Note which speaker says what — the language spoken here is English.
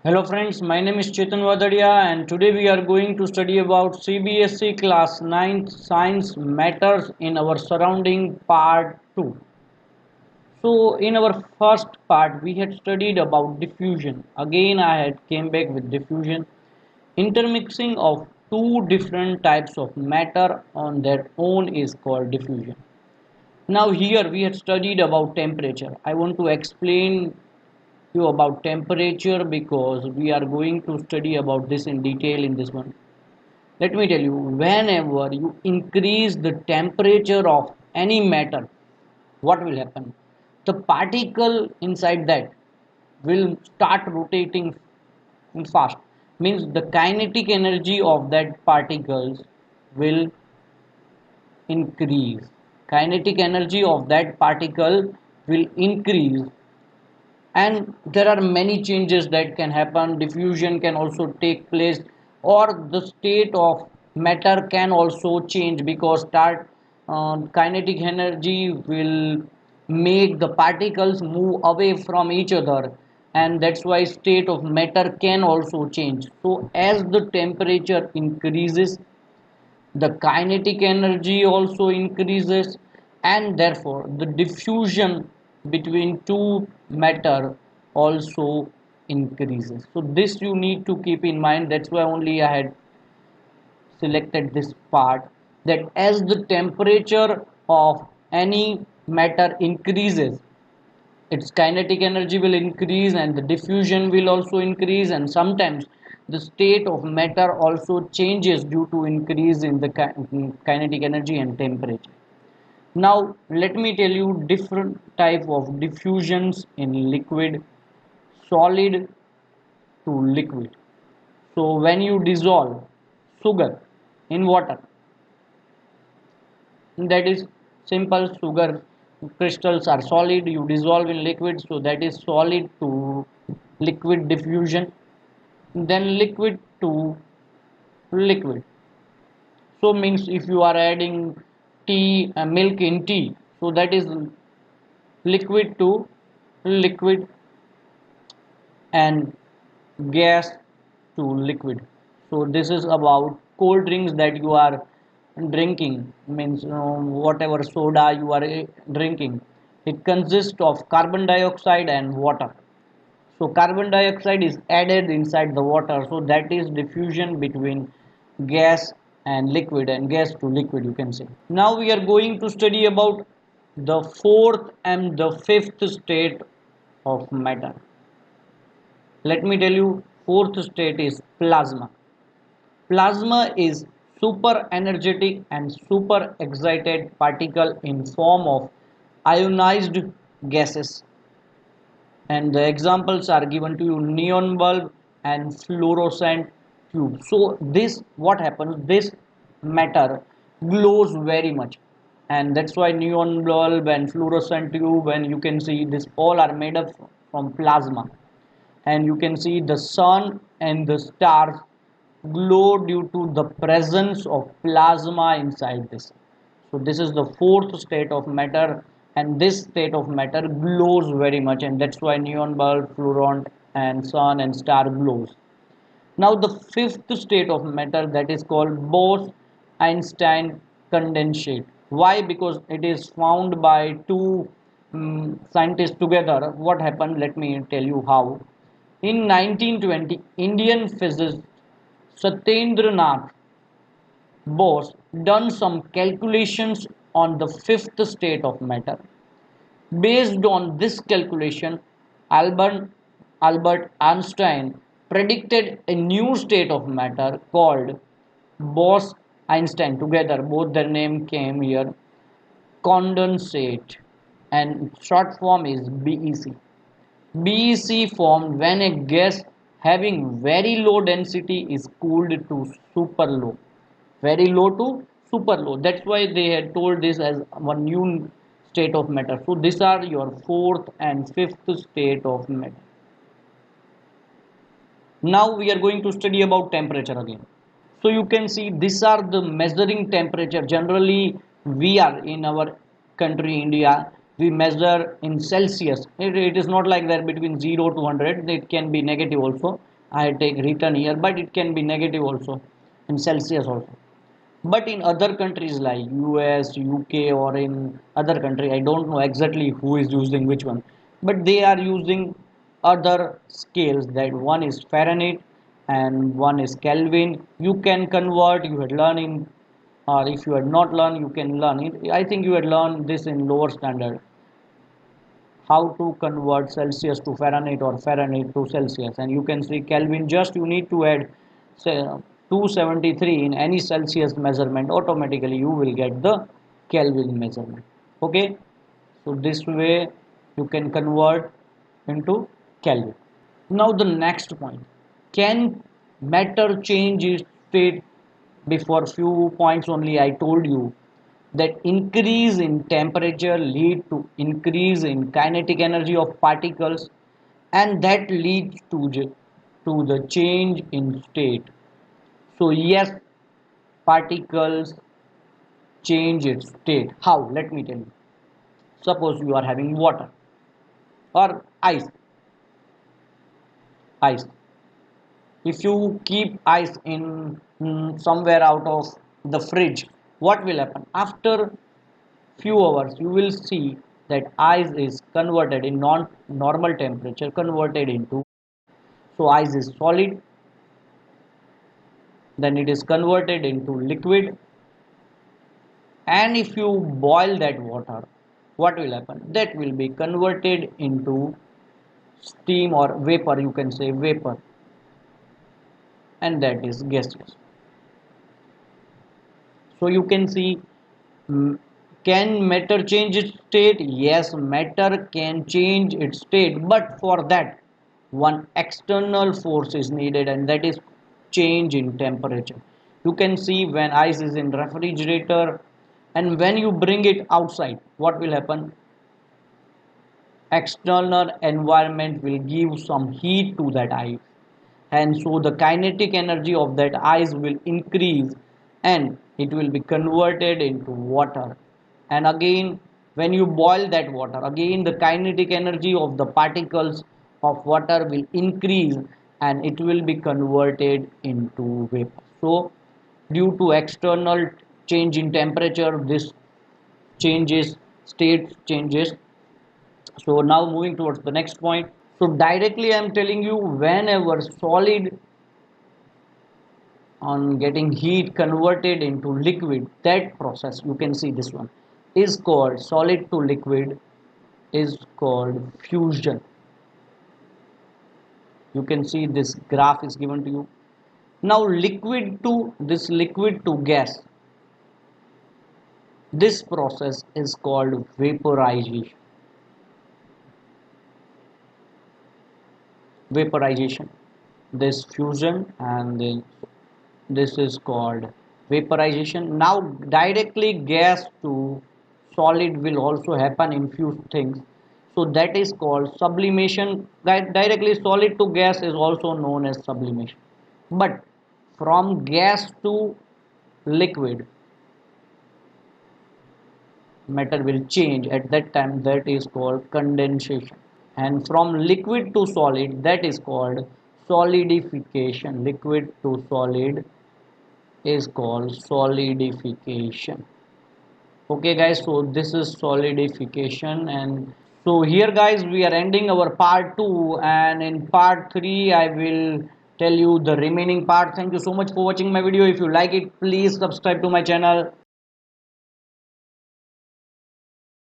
Speaker 1: Hello friends, my name is Chetan Vadadia and today we are going to study about CBSE class 9th science matters in our surrounding part 2. So in our first part we had studied about diffusion. Again I had came back with diffusion. Intermixing of two different types of matter on their own is called diffusion. Now here we had studied about temperature. I want to explain you about temperature because we are going to study about this in detail in this one. Let me tell you, whenever you increase the temperature of any matter, what will happen? The particle inside that will start rotating fast. Means the kinetic energy of that particles will increase. Kinetic energy of that particle will increase, and there are many changes that can happen. Diffusion can also take place, or the state of matter can also change because start kinetic energy will make the particles move away from each other, and that's why state of matter can also change. So as the temperature increases, the kinetic energy also increases, and therefore the diffusion between two matter also increases. So this you need to keep in mind. That's why only I had selected this part, that as the temperature of any matter increases, its kinetic energy will increase and the diffusion will also increase, and sometimes the state of matter also changes due to increase in the kinetic energy and temperature. Now let me tell you different type of diffusions in liquid, solid to liquid. So when you dissolve sugar in water, that is simple. Sugar crystals are solid, you dissolve in liquid, so that is solid to liquid diffusion. Then liquid to liquid, so means if you are adding tea, milk in tea, so that is liquid to liquid. And gas to liquid, so this is about cold drinks that you are drinking. Means whatever soda you are drinking, it consists of carbon dioxide and water. So carbon dioxide is added inside the water, so that is diffusion between gas and liquid, and gas to liquid you can say. Now we are going to study about the fourth and the fifth state of matter. Let me tell you, fourth state is plasma. Plasma is super energetic and super excited particle in form of ionized gases. And the examples are given to you: neon bulb and fluorescent tube. So this what happens, this matter glows very much, and that's why neon bulb and fluorescent tube, and you can see this all are made up from plasma. And you can see the sun and the stars glow due to the presence of plasma inside this. So this is the fourth state of matter, and this state of matter glows very much, and that's why neon bulb, fluorescent, and sun and star glows. Now the fifth state of matter, that is called Bose-Einstein condensate. Why? Because it is found by two scientists together. What happened? Let me tell you how. In 1920, Indian physicist Satyendra Bose done some calculations on the fifth state of matter. Based on this calculation, Albert, Albert Einstein predicted a new state of matter called Bose-Einstein. Together, both their name came here, condensate, and short form is BEC. BEC formed when a gas having very low density is cooled to super low. Very low to super low. That's why they had told this as one new state of matter. So these are your fourth and fifth state of matter. Now we are going to study about temperature again. So you can see these are the measuring temperature. Generally we are in our country India, we measure in Celsius. It is not like that between 0 to 100, it can be negative also. I take written here, but it can be negative also in Celsius also. But in other countries like US, UK, or in other country, I don't know exactly who is using which one, but they are using other scales. That one is Fahrenheit and one is Kelvin. You can convert. You had learned in, or if you had not learned, you can learn it. I think you had learned this in lower standard, how to convert Celsius to Fahrenheit or Fahrenheit to Celsius. And you can see Kelvin, just you need to add say 273 in any Celsius measurement, automatically you will get the Kelvin measurement. Okay, so this way you can convert into Kelvin. Now the next point, can matter change its state? Before few points only I told you that increase in temperature lead to increase in kinetic energy of particles, and that leads to the change in state. So yes, particles change its state. How? Let me tell you. Suppose you are having water or ice. If you keep ice in somewhere out of the fridge, what will happen? After few hours, you will see that ice is converted in non normal temperature, converted into, so ice is solid, then it is converted into liquid, and if you boil that water, what will happen? That will be converted into steam or vapor, you can say vapor, and that is gaseous. So you can see, mm, can matter change its state? Yes, matter can change its state, but for that, one external force is needed, and that is change in temperature. You can see when ice is in refrigerator, and when you bring it outside, what will happen? External environment will give some heat to that ice, and so the kinetic energy of that ice will increase, and it will be converted into water. And again, when you boil that water, again the kinetic energy of the particles of water will increase, and it will be converted into vapor. So due to external change in temperature, this changes, state changes. So now moving towards the next point. So directly I am telling you, whenever solid on getting heat converted into liquid, that process, you can see this one, is called solid to liquid, is called fusion. You can see this graph is given to you. Now liquid to gas, this process is called vaporization. This fusion, and then this is called vaporization. Now directly gas to solid will also happen in few things, so that is called sublimation. Directly solid to gas is also known as sublimation, but from gas to liquid, matter will change at that time, that is called condensation. And from liquid to solid, that is called solidification. Liquid to solid is called solidification. Okay guys, so this is solidification. And so here guys, we are ending our part 2, and in part 3 I will tell you the remaining part. Thank you so much for watching my video. If you like it, please subscribe to my channel.